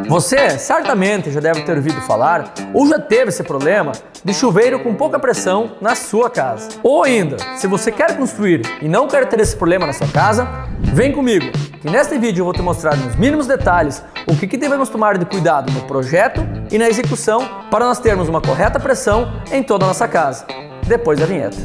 Você certamente já deve ter ouvido falar ou já teve esse problema de chuveiro com pouca pressão na sua casa. Ou ainda, se você quer construir e não quer ter esse problema na sua casa, vem comigo, que neste vídeo eu vou te mostrar nos mínimos detalhes o que devemos tomar de cuidado no projeto e na execução para nós termos uma correta pressão em toda a nossa casa. Depois da vinheta.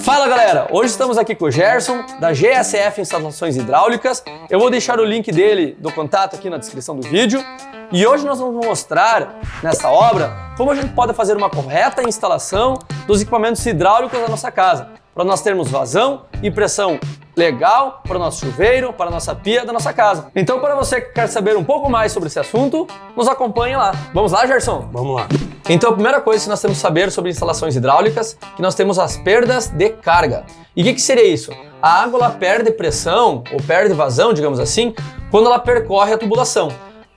Fala galera, hoje estamos aqui com o Gerson da GSF Instalações Hidráulicas. Eu vou deixar o link dele do contato aqui na descrição do vídeo. E hoje nós vamos mostrar nessa obra como a gente pode fazer uma correta instalação dos equipamentos hidráulicos da nossa casa, para nós termos vazão e pressão legal para o nosso chuveiro, para a nossa pia da nossa casa. Então, para você que quer saber um pouco mais sobre esse assunto, nos acompanhe lá. Vamos lá, Gerson? Vamos lá. Então, a primeira coisa que nós temos que saber sobre instalações hidráulicas é que nós temos as perdas de carga. E o que seria isso? A água ela perde pressão, ou perde vazão, digamos assim, quando ela percorre a tubulação.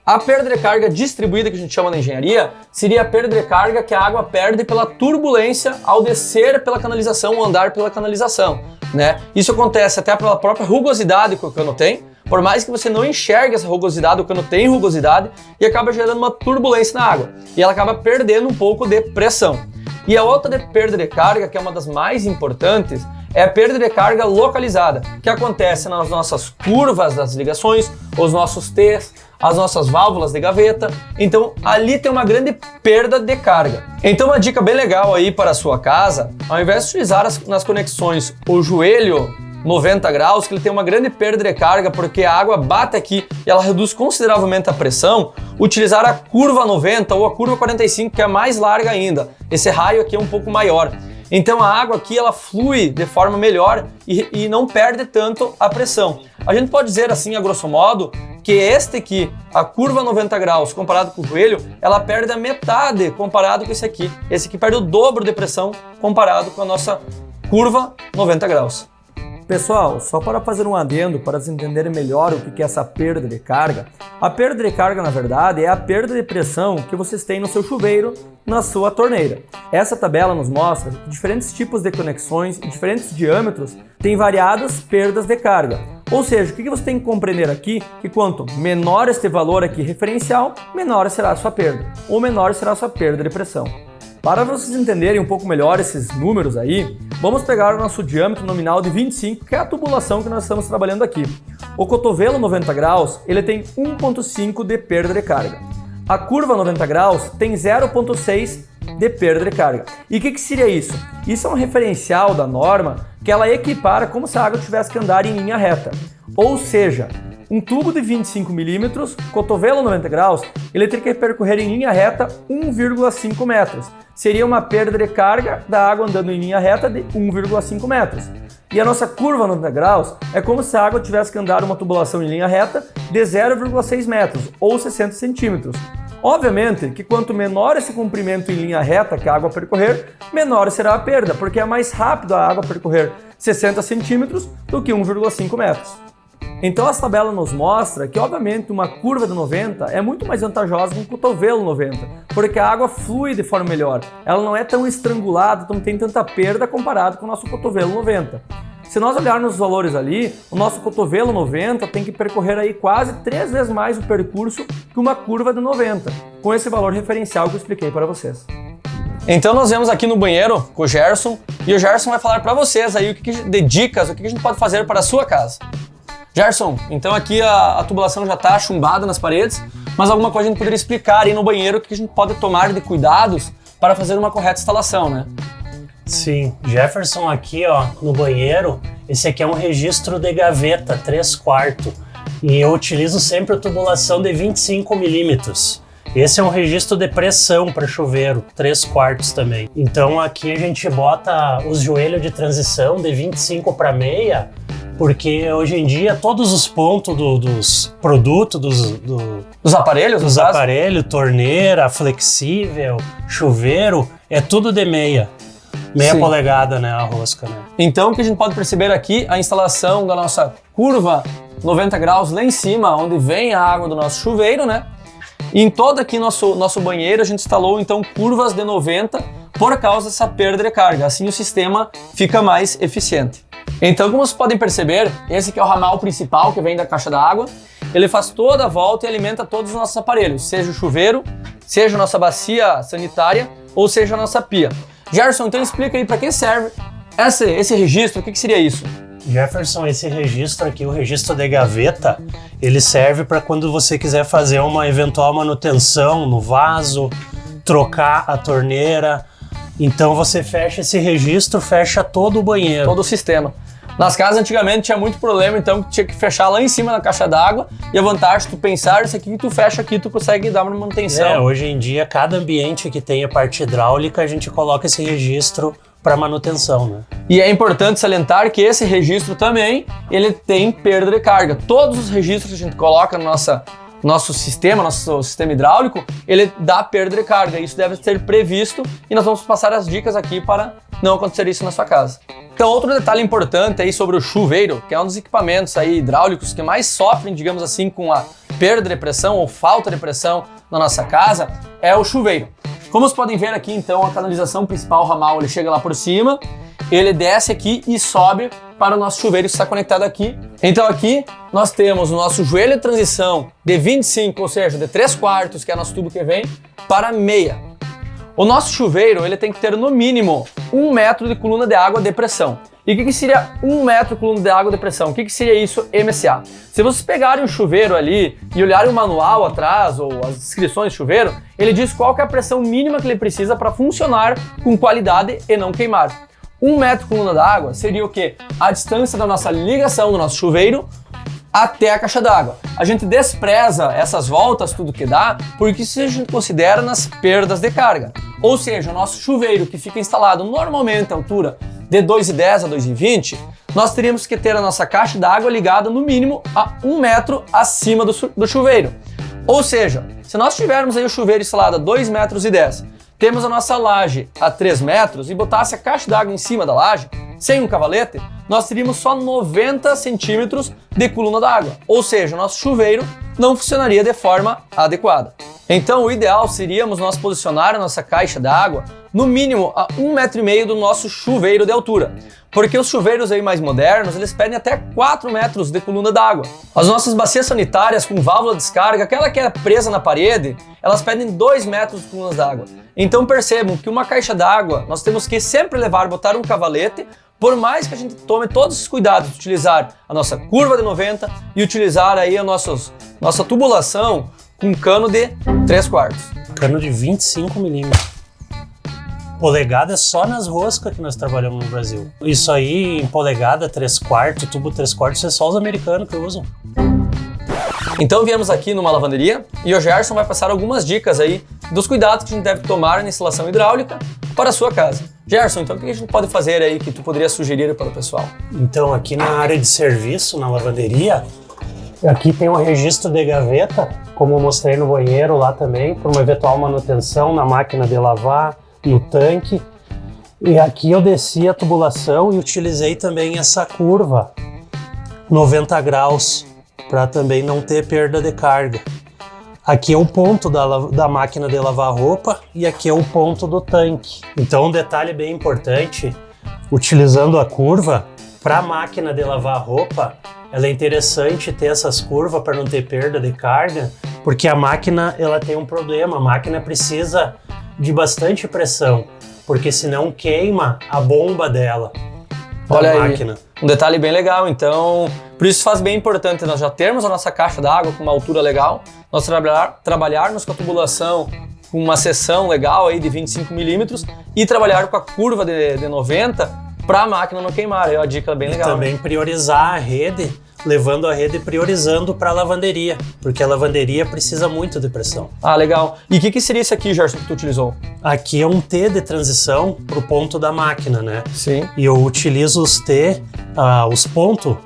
A perda de carga distribuída, que a gente chama na engenharia, seria a perda de carga que a água perde pela turbulência ao descer pela canalização ou andar pela canalização, né? Isso acontece até pela própria rugosidade que o cano tem, por mais que você não enxergue essa rugosidade, o cano tem rugosidade e acaba gerando uma turbulência na água e ela acaba perdendo um pouco de pressão. E a outra perda de carga, que é uma das mais importantes, é a perda de carga localizada, que acontece nas nossas curvas das ligações, os nossos T's, as nossas válvulas de gaveta. Então ali tem uma grande perda de carga. Então uma dica bem legal aí para a sua casa, ao invés de utilizar nas conexões o joelho 90 graus, que ele tem uma grande perda de carga porque a água bate aqui e ela reduz consideravelmente a pressão, utilizar a curva 90 ou a curva 45, que é mais larga ainda. Esse raio aqui é um pouco maior. Então a água aqui ela flui de forma melhor e não perde tanto a pressão. A gente pode dizer assim, a grosso modo, que este aqui, a curva 90 graus comparado com o joelho, ela perde a metade comparado com esse aqui. Esse aqui perde o dobro de pressão comparado com a nossa curva 90 graus. Pessoal, só para fazer um adendo para vocês entenderem melhor o que é essa perda de carga. A perda de carga, na verdade, é a perda de pressão que vocês têm no seu chuveiro, na sua torneira. Essa tabela nos mostra que diferentes tipos de conexões e diferentes diâmetros têm variadas perdas de carga. Ou seja, o que você tem que compreender aqui? Que quanto menor este valor aqui referencial, menor será a sua perda, ou menor será a sua perda de pressão. Para vocês entenderem um pouco melhor esses números aí, vamos pegar o nosso diâmetro nominal de 25, que é a tubulação que nós estamos trabalhando aqui. O cotovelo 90 graus, ele tem 1,5 de perda de carga. A curva 90 graus tem 0,6 de perda de carga. E o que seria isso? Isso é um referencial da norma que ela equipara como se a água tivesse que andar em linha reta. Ou seja, um tubo de 25 milímetros, cotovelo 90 graus, ele teria que percorrer em linha reta 1,5 metros. Seria uma perda de carga da água andando em linha reta de 1,5 metros. E a nossa curva 90 graus é como se a água tivesse que andar uma tubulação em linha reta de 0,6 metros, ou 60 centímetros. Obviamente que quanto menor esse comprimento em linha reta que a água percorrer, menor será a perda, porque é mais rápido a água percorrer 60 centímetros do que 1,5 metros. Então essa tabela nos mostra que, obviamente, uma curva de 90 é muito mais vantajosa que um cotovelo 90, porque a água flui de forma melhor. Ela não é tão estrangulada, não tem tanta perda comparado com o nosso cotovelo 90. Se nós olharmos os valores ali, o nosso cotovelo 90 tem que percorrer aí quase 3 vezes mais o percurso que uma curva de 90, com esse valor referencial que eu expliquei para vocês. Então nós viemos aqui no banheiro com o Gerson, e o Gerson vai falar para vocês aí de dicas, o que a gente pode fazer para a sua casa. Gerson, então aqui a tubulação já está chumbada nas paredes, mas alguma coisa a gente poderia explicar aí no banheiro o que a gente pode tomar de cuidados para fazer uma correta instalação, né? Sim, Jefferson aqui ó, no banheiro, esse aqui é um registro de gaveta 3/4 e eu utilizo sempre a tubulação de 25 milímetros. Esse é um registro de pressão para chuveiro, 3/4 também. Então aqui a gente bota os joelhos de transição de 25 para meia, porque hoje em dia todos os pontos dos produtos, dos aparelhos, torneira, flexível, chuveiro, é tudo de meia Sim. polegada, né, a rosca, né? Então o que a gente pode perceber aqui, a instalação da nossa curva 90 graus lá em cima, onde vem a água do nosso chuveiro, né? E em todo aqui nosso banheiro a gente instalou então curvas de 90 por causa dessa perda de carga. Assim o sistema fica mais eficiente. Então, como vocês podem perceber, esse aqui é o ramal principal que vem da caixa d'água. Ele faz toda a volta e alimenta todos os nossos aparelhos, seja o chuveiro, seja a nossa bacia sanitária ou seja a nossa pia. Gerson, então explica aí para que serve esse registro, o que seria isso? Jefferson, esse registro aqui, o registro de gaveta, ele serve para quando você quiser fazer uma eventual manutenção no vaso, trocar a torneira. Então você fecha esse registro, fecha todo o banheiro. Todo o sistema. Nas casas antigamente tinha muito problema, então tinha que fechar lá em cima na caixa d'água, e a vantagem, tu pensar isso aqui, tu fecha aqui, tu consegue dar uma manutenção. Hoje em dia, cada ambiente que tem a parte hidráulica, a gente coloca esse registro para manutenção, né? E é importante salientar que esse registro também, ele tem perda de carga. Todos os registros que a gente coloca no nosso sistema hidráulico, ele dá perda de carga. Isso deve ser previsto e nós vamos passar as dicas aqui para não acontecer isso na sua casa. Então, outro detalhe importante aí sobre o chuveiro, que é um dos equipamentos aí hidráulicos que mais sofrem, digamos assim, com a perda de pressão ou falta de pressão na nossa casa, é o chuveiro. Como vocês podem ver aqui, então, a canalização principal, o ramal, ele chega lá por cima, ele desce aqui e sobe para o nosso chuveiro que está conectado aqui. Então aqui nós temos o nosso joelho de transição de 25, ou seja, de 3/4, que é nosso tubo que vem, para meia. O nosso chuveiro, ele tem que ter no mínimo 1 metro de coluna de água de pressão. E o que seria 1 metro de coluna de água de pressão? O que seria isso, MSA? Se vocês pegarem um chuveiro ali e olharem o manual atrás ou as descrições do chuveiro, ele diz qual que é a pressão mínima que ele precisa para funcionar com qualidade e não queimar. 1 metro de coluna d'água seria o quê? A distância da nossa ligação do nosso chuveiro até a caixa d'água. A gente despreza essas voltas, tudo que dá, porque isso a gente considera nas perdas de carga. Ou seja, o nosso chuveiro que fica instalado normalmente à altura de 2,10 a 2,20, nós teríamos que ter a nossa caixa d'água ligada no mínimo a 1 metro acima do chuveiro. Ou seja, se nós tivermos aí o chuveiro instalado a 2,10 metros, temos a nossa laje a 3 metros e botasse a caixa d'água em cima da laje, sem um cavalete, nós teríamos só 90 centímetros de coluna d'água. Ou seja, o nosso chuveiro não funcionaria de forma adequada. Então o ideal seríamos nós posicionar a nossa caixa d'água no mínimo a 1,5 metro do nosso chuveiro de altura. Porque os chuveiros aí mais modernos, eles pedem até 4 metros de coluna d'água. As nossas bacias sanitárias com válvula de descarga, aquela que é presa na parede, elas pedem 2 metros de coluna d'água. Então percebam que uma caixa d'água, nós temos que sempre botar um cavalete, por mais que a gente tome todos os cuidados de utilizar a nossa curva de 90 e utilizar aí nossa tubulação com cano de 3/4. Cano de 25 milímetros. Polegada é só nas roscas que nós trabalhamos no Brasil. Isso aí em polegada 3/4, tubo 3/4, é só os americanos que usam. Então viemos aqui numa lavanderia e o Gerson vai passar algumas dicas aí dos cuidados que a gente deve tomar na instalação hidráulica para a sua casa. Gerson, então o que a gente pode fazer aí que tu poderia sugerir para o pessoal? Então aqui na área de serviço, na lavanderia, aqui tem um registro de gaveta, como eu mostrei no banheiro lá também, para uma eventual manutenção na máquina de lavar, no tanque. E aqui eu desci a tubulação e utilizei também essa curva 90 graus para também não ter perda de carga. Aqui é o ponto da máquina de lavar roupa e aqui é o ponto do tanque. Então um detalhe bem importante, utilizando a curva, para a máquina de lavar roupa, ela é interessante ter essas curvas para não ter perda de carga, porque a máquina ela tem um problema, a máquina precisa de bastante pressão, porque senão queima a bomba dela. Olha aí, um detalhe bem legal, então por isso faz bem importante nós já termos a nossa caixa d'água com uma altura legal, nós trabalharmos com a tubulação com uma seção legal aí de 25 milímetros e trabalhar com a curva de 90 para a máquina não queimar, é uma dica bem legal. E também priorizar a rede, levando a rede priorizando para a lavanderia, porque a lavanderia precisa muito de pressão. Ah, legal. E o que seria isso aqui, Gerson, que tu utilizou? Aqui é um T de transição para o ponto da máquina, né? Sim. E eu utilizo os T, os pontos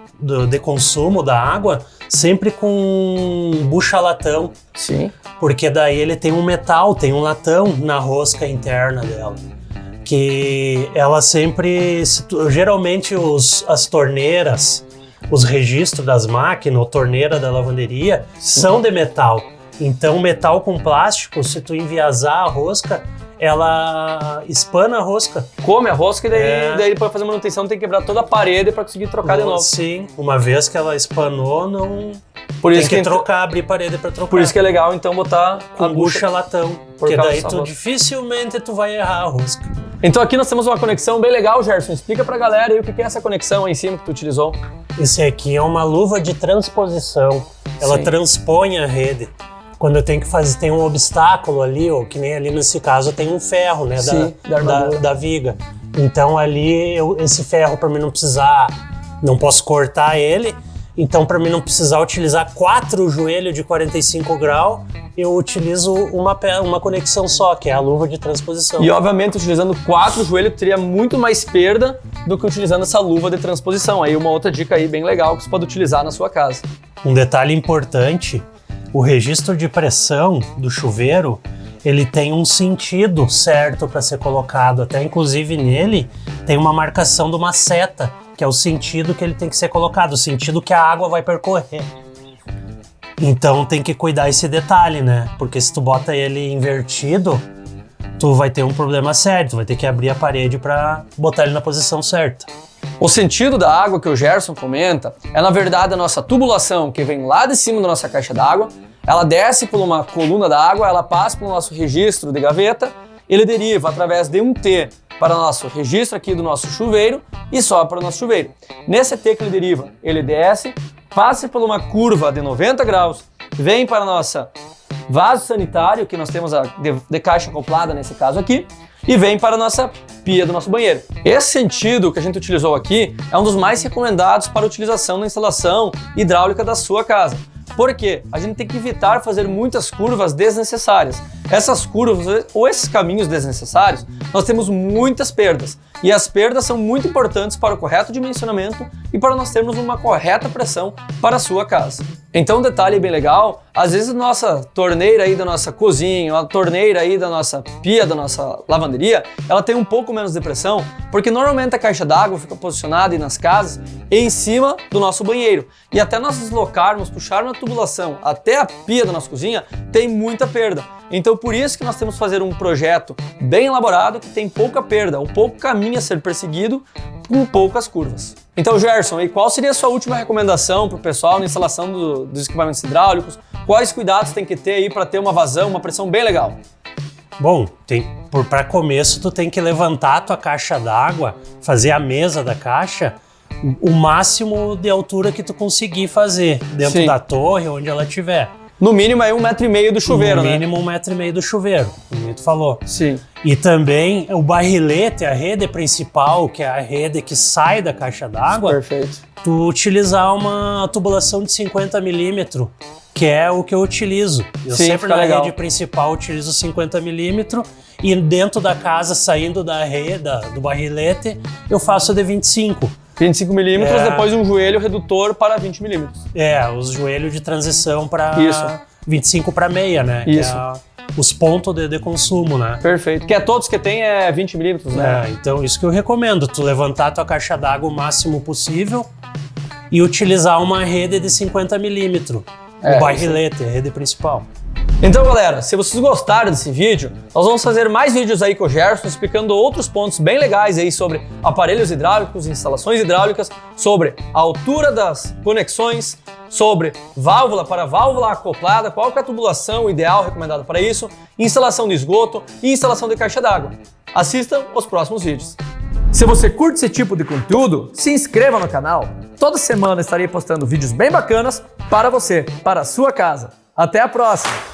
de consumo da água, sempre com bucha-latão. Sim. Porque daí ele tem um metal, tem um latão na rosca interna dela. Que ela sempre... Geralmente as torneiras, os registros das máquinas, ou torneira da lavanderia, são de metal. Então, metal com plástico, se tu enviasar a rosca, ela espana a rosca. Come a rosca e daí para fazer manutenção tem que quebrar toda a parede para conseguir trocar de novo. Sim, uma vez que ela espanou, não... Por isso tem que trocar, abrir parede para trocar. Por isso que é legal então botar com bucha latão, porque daí tu dificilmente tu vai errar a rosca. Então aqui nós temos uma conexão bem legal, Gerson. Explica pra galera aí o que é essa conexão aí em cima que tu utilizou. Esse aqui é uma luva de transposição. Ela transpõe a rede. Quando eu tenho que fazer, tem um obstáculo ali, ou que nem ali nesse caso tem um ferro, né, da viga. Então ali, esse ferro, para mim não precisar, não posso cortar ele, então para mim não precisar utilizar 4 joelhos de 45 graus, eu utilizo uma conexão só, que é a luva de transposição. E obviamente utilizando 4 joelhos teria muito mais perda do que utilizando essa luva de transposição. Aí uma outra dica aí bem legal que você pode utilizar na sua casa. Um detalhe importante, o registro de pressão do chuveiro, ele tem um sentido certo para ser colocado, até inclusive nele tem uma marcação de uma seta, que é o sentido que ele tem que ser colocado, o sentido que a água vai percorrer. Então tem que cuidar esse detalhe, né? Porque se tu bota ele invertido, tu vai ter um problema sério, tu vai ter que abrir a parede para botar ele na posição certa. O sentido da água que o Gerson comenta é, na verdade, a nossa tubulação que vem lá de cima da nossa caixa d'água, ela desce por uma coluna da água, ela passa pelo nosso registro de gaveta, ele deriva através de um T para o nosso registro aqui do nosso chuveiro e sobe para o nosso chuveiro. Nesse T que ele deriva, ele desce, passa por uma curva de 90 graus, vem para a nossa vaso sanitário, que nós temos a de caixa acoplada nesse caso aqui, e vem para a nossa pia do nosso banheiro. Esse sentido que a gente utilizou aqui é um dos mais recomendados para a utilização na instalação hidráulica da sua casa. Por quê? A gente tem que evitar fazer muitas curvas desnecessárias. Essas curvas ou esses caminhos desnecessários, nós temos muitas perdas. E as perdas são muito importantes para o correto dimensionamento e para nós termos uma correta pressão para a sua casa. Então um detalhe bem legal, às vezes a nossa torneira aí da nossa cozinha, a torneira aí da nossa pia, da nossa lavanderia, ela tem um pouco menos de pressão, porque normalmente a caixa d'água fica posicionada aí nas casas em cima do nosso banheiro. E até nós deslocarmos, puxarmos a tubulação até a pia da nossa cozinha, tem muita perda. Então por isso que nós temos que fazer um projeto bem elaborado que tem pouca perda, um pouco caminho a ser perseguido com poucas curvas. Então Gerson, e qual seria a sua última recomendação para o pessoal na instalação dos equipamentos hidráulicos? Quais cuidados tem que ter aí para ter uma vazão, uma pressão bem legal? Bom, para começo tu tem que levantar a tua caixa d'água, fazer a mesa da caixa o máximo de altura que tu conseguir fazer dentro da torre, onde ela estiver. No mínimo aí 1,5 m do chuveiro, né? No mínimo 1,5 m do chuveiro, como tu falou. Sim. E também o barrilete, a rede principal, que é a rede que sai da caixa d'água. Perfeito. Tu utilizar uma tubulação de 50 mm, que é o que eu utilizo. Eu sempre na rede principal utilizo 50 mm e dentro da casa, saindo da rede, do barrilete, eu faço de 25. 25 mm, depois um joelho redutor para 20 mm. Os joelhos de transição para 25 para meia, né? Isso. Que é os pontos de consumo, né? Perfeito. Que é todos que tem 20 mm, né? Então isso que eu recomendo, tu levantar a tua caixa d'água o máximo possível e utilizar uma rede de 50 mm. O barrilete, a rede principal. Então galera, se vocês gostaram desse vídeo, nós vamos fazer mais vídeos aí com o Gerson explicando outros pontos bem legais aí sobre aparelhos hidráulicos, instalações hidráulicas, sobre a altura das conexões, sobre válvula para válvula acoplada, qual que é a tubulação ideal recomendada para isso, instalação de esgoto e instalação de caixa d'água. Assistam os próximos vídeos. Se você curte esse tipo de conteúdo, se inscreva no canal. Toda semana estarei postando vídeos bem bacanas para você, para a sua casa. Até a próxima!